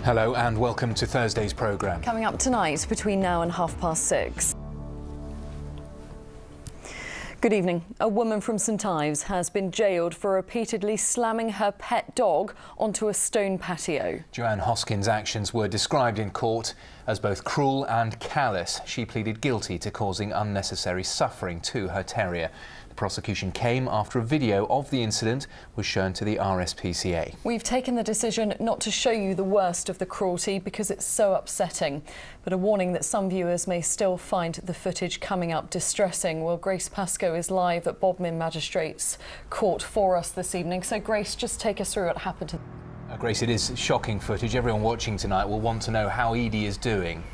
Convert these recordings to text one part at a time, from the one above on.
Hello and welcome to Thursday's programme. Coming up tonight between now and 6:30. Good evening. A woman from St Ives has been jailed for repeatedly slamming her pet dog onto a stone patio. Joanne Hoskins' actions were described in court as both cruel and callous. She pleaded guilty to causing unnecessary suffering to her terrier. The prosecution came after a video of the incident was shown to the RSPCA. We've taken the decision not to show you the worst of the cruelty because it's so upsetting, but a warning that some viewers may still find the footage coming up distressing. Well, Grace Pascoe is live at Bodmin Magistrates Court for us this evening. So Grace, just take us through what happened to Grace, it is shocking footage. Everyone watching tonight will want to know how Edie is doing.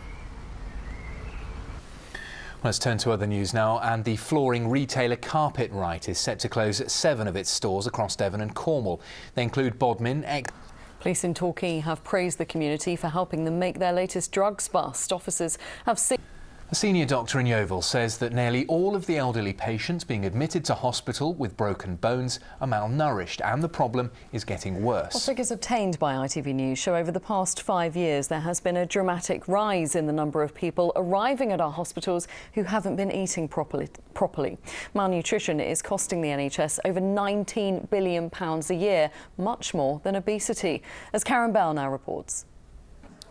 Let's turn to other news now, and the flooring retailer Carpetright is set to close 7 of its stores across Devon and Cornwall. They include Bodmin. Police in Torquay have praised the community for helping them make their latest drugs bust. Officers have seen... A senior doctor in Yeovil says that nearly all of the elderly patients being admitted to hospital with broken bones are malnourished, and the problem is getting worse. Well, figures obtained by ITV News show over the past 5 years there has been a dramatic rise in the number of people arriving at our hospitals who haven't been eating properly. Malnutrition is costing the NHS over £19 billion a year, much more than obesity, as Karen Bell now reports.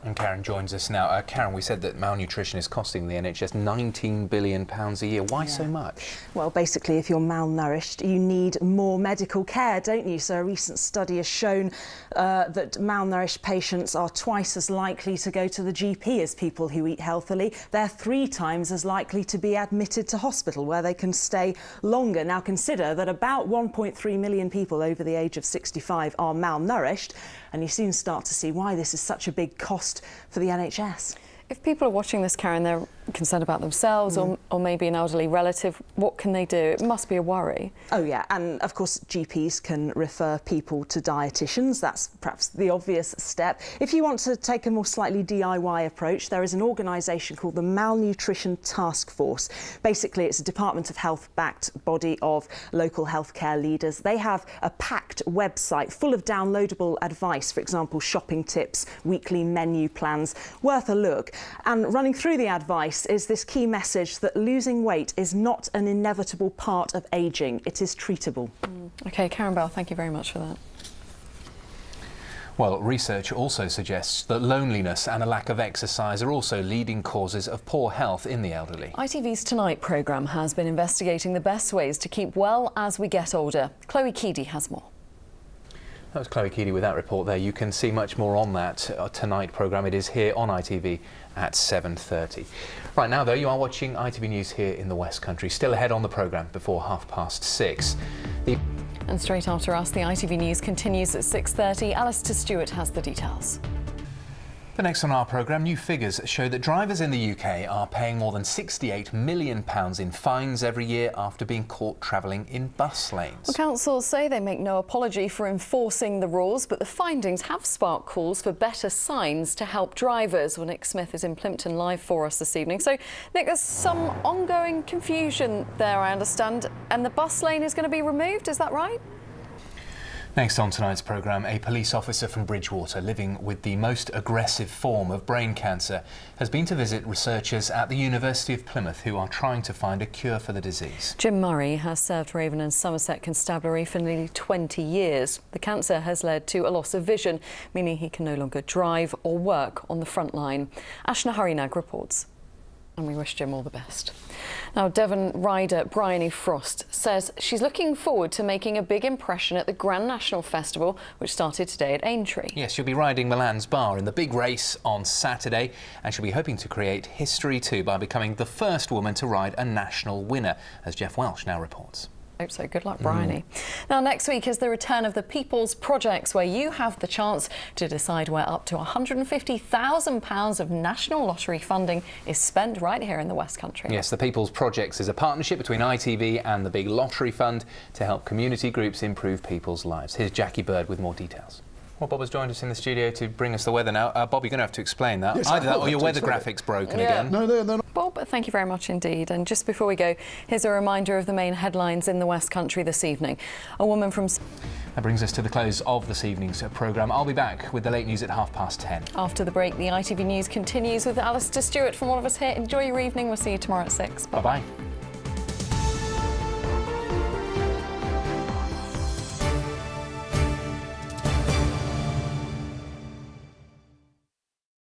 And Karen joins us now. Karen, we said that malnutrition is costing the NHS £19 billion a year. Why so much? Well, basically, if you're malnourished, you need more medical care, don't you? So a recent study has shown that malnourished patients are twice as likely to go to the GP as people who eat healthily. They're 3 times as likely to be admitted to hospital, where they can stay longer. Now, consider that about 1.3 million people over the age of 65 are malnourished, and you soon start to see why this is such a big cost for the NHS. If people are watching this, Karen, they're concerned about themselves or maybe an elderly relative, what can they do? It must be a worry. Oh, yeah. And, of course, GPs can refer people to dietitians. That's perhaps the obvious step. If you want to take a more slightly DIY approach, there is an organisation called the Malnutrition Task Force. Basically, it's a Department of Health-backed body of local healthcare leaders. They have a packed website full of downloadable advice, for example, shopping tips, weekly menu plans. Worth a look. And running through the advice is this key message that losing weight is not an inevitable part of ageing. It is treatable. OK, Karen Bell, thank you very much for that. Well, research also suggests that loneliness and a lack of exercise are also leading causes of poor health in the elderly. ITV's Tonight programme has been investigating the best ways to keep well as we get older. Chloe Keedy has more. That was Chloe Keedy with that report there. You can see much more on that Tonight programme. It is here on ITV at 7:30. Right now, though, you are watching ITV News here in the West Country. Still ahead on the programme before 6:30. And straight after us, the ITV News continues at 6:30. Alistair Stewart has the details. But next on our programme, new figures show that drivers in the UK are paying more than £68 million in fines every year after being caught travelling in bus lanes. Well, councils say they make no apology for enforcing the rules, but the findings have sparked calls for better signs to help drivers. Well, Nick Smith is in Plympton live for us this evening. So, Nick, there's some ongoing confusion there, I understand, and the bus lane is going to be removed, is that right? Next on tonight's programme, a police officer from Bridgwater living with the most aggressive form of brain cancer has been to visit researchers at the University of Plymouth who are trying to find a cure for the disease. Jim Murray has served Raven and Somerset Constabulary for nearly 20 years. The cancer has led to a loss of vision, meaning he can no longer drive or work on the front line. Ashna Harinag reports. And we wish Jim all the best. Now, Devon rider Bryony Frost says she's looking forward to making a big impression at the Grand National Festival, which started today at Aintree. Yes, she'll be riding Milan's Bar in the big race on Saturday, and she'll be hoping to create history too by becoming the first woman to ride a national winner, as Jeff Welsh now reports. Hope so. Good luck, Bryony. Now, next week is the return of the People's Projects, where you have the chance to decide where up to £150,000 of National Lottery funding is spent right here in the West Country. Yes, the People's Projects is a partnership between ITV and the Big Lottery Fund to help community groups improve people's lives. Here's Jackie Bird with more details. Well, Bob has joined us in the studio to bring us the weather now. Bob, you're going to have to explain that. Yes, either that or your weather graphics broken again. No, they're not. Bob, thank you very much indeed. And just before we go, here's a reminder of the main headlines in the West Country this evening. A woman from... That brings us to the close of this evening's programme. I'll be back with the late news at 10:30. After the break, the ITV News continues with Alistair Stewart. From all of us here, enjoy your evening. We'll see you tomorrow at 6. Bye-bye.